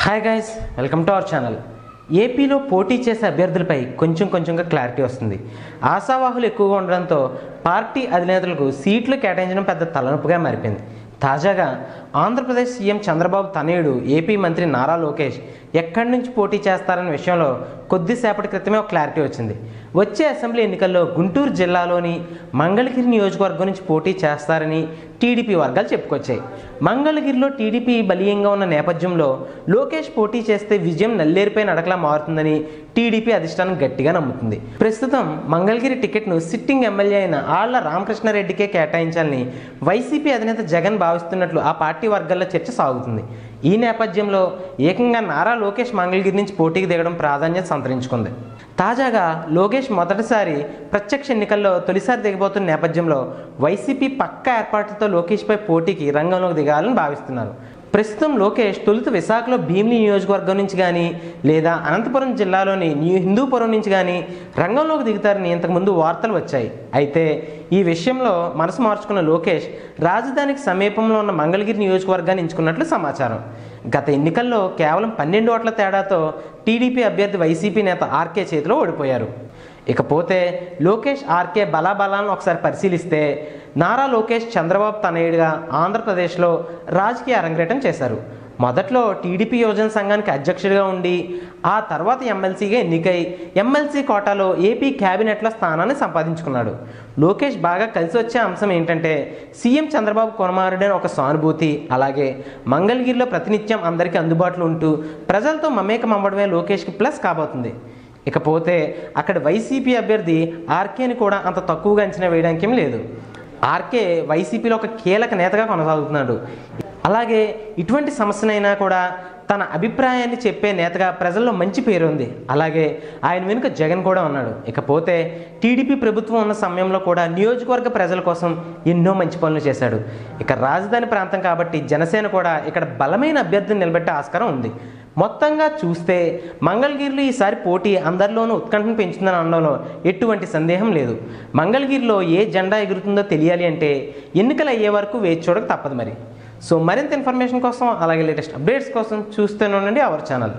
Hi guys, welcome to our channel. ఏపీలో పోటీ చేసే అభ్యర్థులపై కొంచెంగా క్లారిటీ వస్తుంది. ఆశావాహులు ఎక్కువగా ఉండడంతో పార్టీ అధినేతలకు సీట్లు కేటాయించడం పెద్ద తలనొప్పిగా మారిపోయింది. తాజాగా ఆంధ్రప్రదేశ్ సీఎం చంద్రబాబు తనయుడు ఏపీ మంత్రి నారా లోకేష్ ఎక్కడి నుంచి పోటీ చేస్తారనే విషయంలో కొద్దిసేపటి క్రితమే ఒక క్లారిటీ వచ్చింది. వచ్చే అసెంబ్లీ ఎన్నికల్లో గుంటూరు జిల్లాలోని మంగళగిరి నియోజకవర్గం నుంచి పోటీ చేస్తారని టీడీపీ వర్గాలు చెప్పుకొచ్చాయి. మంగళగిరిలో టీడీపీ బలీయంగా ఉన్న నేపథ్యంలో లోకేష్ పోటీ చేస్తే విజయం నల్లేరుపై నడకలా మారుతుందని టీడీపీ అధిష్టానం గట్టిగా నమ్ముతుంది. ప్రస్తుతం మంగళగిరి టికెట్ను సిట్టింగ్ ఎమ్మెల్యే అయిన ఆళ్ల రామకృష్ణారెడ్డికే కేటాయించాలని వైసీపీ అధినేత జగన్ భావిస్తున్నట్లు ఆ పార్టీ వర్గాల్లో చర్చ సాగుతుంది. ఈ నేపథ్యంలో ఏకంగా నారా లోకేష్ మంగళగిరి నుంచి పోటీకి దిగడం ప్రాధాన్యత సంతరించుకుంది. తాజాగా లోకేష్ మొదటిసారి ప్రత్యక్ష ఎన్నికల్లో తొలిసారి దిగబోతున్న నేపథ్యంలో వైసీపీ పక్కా ఏర్పాట్లతో లోకేష్పై పోటీకి రంగంలోకి దిగాలని భావిస్తున్నారు. ప్రస్తుతం లోకేష్ తొలుత విశాఖలో భీమిలి నియోజకవర్గం నుంచి కానీ లేదా అనంతపురం జిల్లాలోని హిందూపురం నుంచి కానీ రంగంలోకి దిగుతారని ఇంతకుముందు వార్తలు వచ్చాయి. అయితే ఈ విషయంలో మనసు మార్చుకున్న లోకేష్ రాజధానికి సమీపంలో ఉన్న మంగళగిరి నియోజకవర్గాన్ని ఎంచుకున్నట్లు సమాచారం. గత ఎన్నికల్లో కేవలం 12 ఓట్ల తేడాతో టీడీపీ అభ్యర్థి వైసీపీ నేత ఆర్కే చేతిలో ఓడిపోయారు. ఇకపోతే లోకేష్ ఆర్కే బలాబలాలను ఒకసారి పరిశీలిస్తే నారా లోకేష్ చంద్రబాబు తనయుడిగా ఆంధ్రప్రదేశ్లో రాజకీయ అరంగేటం చేశారు. మొదట్లో టీడీపీ యువజన సంఘానికి అధ్యక్షుడిగా ఉండి ఆ తర్వాత ఎమ్మెల్సీగా ఎన్నికై ఎమ్మెల్సీ కోటాలో ఏపీ క్యాబినెట్లో స్థానాన్ని సంపాదించుకున్నాడు. లోకేష్ బాగా కలిసి వచ్చే అంశం ఏంటంటే సీఎం చంద్రబాబు కుమారుడైన ఒక సానుభూతి, అలాగే మంగళగిరిలో ప్రతినిత్యం అందరికీ అందుబాటులో ఉంటూ ప్రజలతో మమేకం అవ్వడమే లోకేష్కి ప్లస్ కాబోతుంది. ఇకపోతే అక్కడ వైసీపీ అభ్యర్థి ఆర్కేని కూడా అంత తక్కువగా అంచనా వేయడానికి ఏం లేదు. ఆర్కే వైసీపీలో ఒక కీలక నేతగా కొనసాగుతున్నాడు. అలాగే ఇటువంటి సమస్యనైనా కూడా తన అభిప్రాయాన్ని చెప్పే నేతగా ప్రజల్లో మంచి పేరు ఉంది. అలాగే ఆయన వెనుక జగన్ కూడా ఉన్నాడు. ఇకపోతే టీడీపీ ప్రభుత్వం ఉన్న సమయంలో కూడా నియోజకవర్గ ప్రజల కోసం ఎన్నో మంచి పనులు చేశాడు. ఇక రాజధాని ప్రాంతం కాబట్టి జనసేన కూడా ఇక్కడ బలమైన అభ్యర్థిని నిలబెట్టే ఆస్కారం ఉంది. మొత్తంగా చూస్తే మంగళగిరిలో ఈసారి పోటీ అందరిలోనూ ఉత్కంఠను పెంచుతుందని అనడంలో ఎటువంటి సందేహం లేదు. మంగళగిరిలో ఏ జెండా ఎగురుతుందో తెలియాలి అంటే ఎన్నికలు అయ్యే వరకు వేచి చూడక తప్పదు మరి. సో మరింత ఇన్ఫర్మేషన్ కోసం అలాగే లేటెస్ట్ అప్డేట్స్ కోసం చూస్తూనే ఉండండి our channel.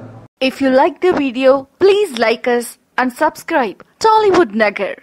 If you like the video, please like us and subscribe Tollywood Nagar.